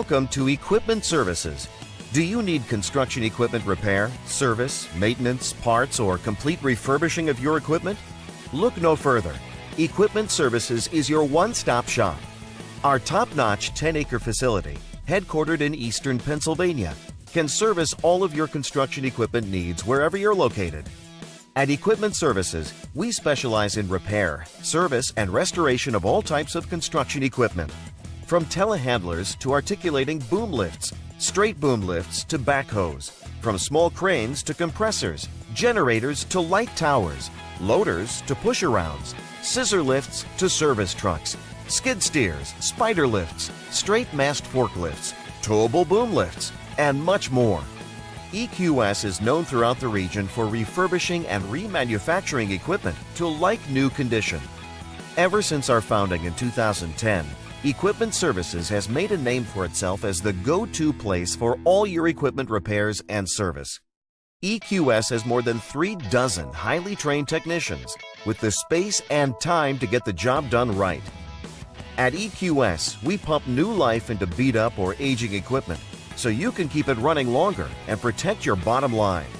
Welcome to Equipment Services. Do you need construction equipment repair, service, maintenance, parts, or complete refurbishing of your equipment? Look no further. Equipment Services is your one-stop shop. Our top-notch 10-acre facility, headquartered in eastern Pennsylvania, can service all of your construction equipment needs wherever you're located. At Equipment Services, we specialize in repair, service, and restoration of all types of construction equipment. From telehandlers to articulating boom lifts, straight boom lifts to backhoes, from small cranes to compressors, generators to light towers, loaders to push-arounds, scissor lifts to service trucks, skid steers, spider lifts, straight mast forklifts, towable boom lifts, and much more. EQS is known throughout the region for refurbishing and remanufacturing equipment to like-new condition. Ever since our founding in 2010, Equipment Services has made a name for itself as the go-to place for all your equipment repairs and service. EQS has more than 36 highly trained technicians with the space and time to get the job done right. At EQS, we pump new life into beat-up or aging equipment so you can keep it running longer and protect your bottom line.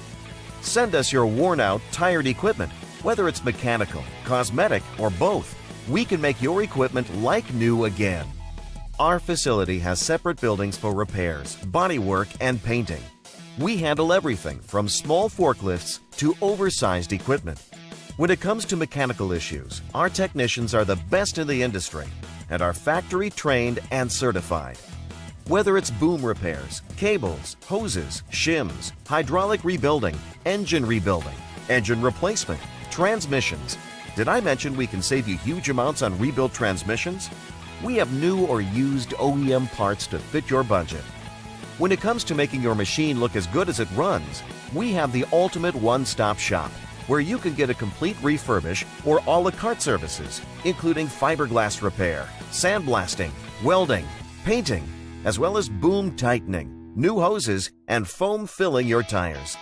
Send us your worn-out, tired equipment, whether it's mechanical, cosmetic, or both. We can make your equipment like new again. Our facility has separate buildings for repairs, bodywork, and painting. We handle everything from small forklifts to oversized equipment. When it comes to mechanical issues, our technicians are the best in the industry and are factory trained and certified. Whether it's boom repairs, cables, hoses, shims, hydraulic rebuilding, engine replacement, transmissions. Did I mention we can save you huge amounts on rebuilt transmissions? We have new or used OEM parts to fit your budget. When it comes to making your machine look as good as it runs, we have the ultimate one-stop shop where you can get a complete refurbish or a la carte services, including fiberglass repair, sandblasting, welding, painting, as well as boom tightening, new hoses, and foam filling your tires.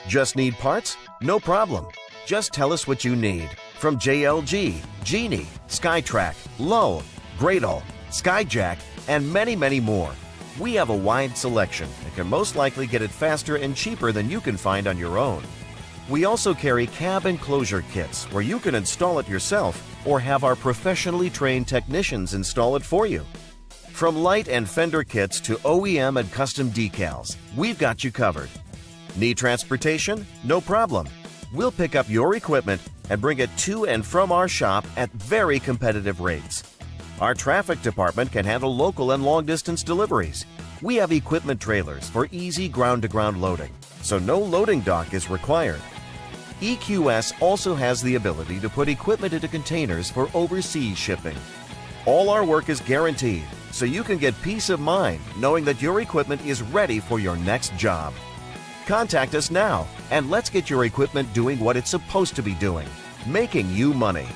Just need parts? No problem. Just tell us what you need. From JLG, Genie, SkyTrack, Lowe, Gradle, Skyjack, and many, many more. We have a wide selection and can most likely get it faster and cheaper than you can find on your own. We also carry cab enclosure kits where you can install it yourself or have our professionally trained technicians install it for you. From light and fender kits to OEM and custom decals, we've got you covered. Need transportation? No problem. We'll pick up your equipment and bring it to and from our shop at very competitive rates. Our traffic department can handle local and long-distance deliveries. We have equipment trailers for easy ground-to-ground loading, so no loading dock is required. EQS also has the ability to put equipment into containers for overseas shipping. All our work is guaranteed, so you can get peace of mind knowing that your equipment is ready for your next job. Contact us now and let's get your equipment doing what it's supposed to be doing, making you money.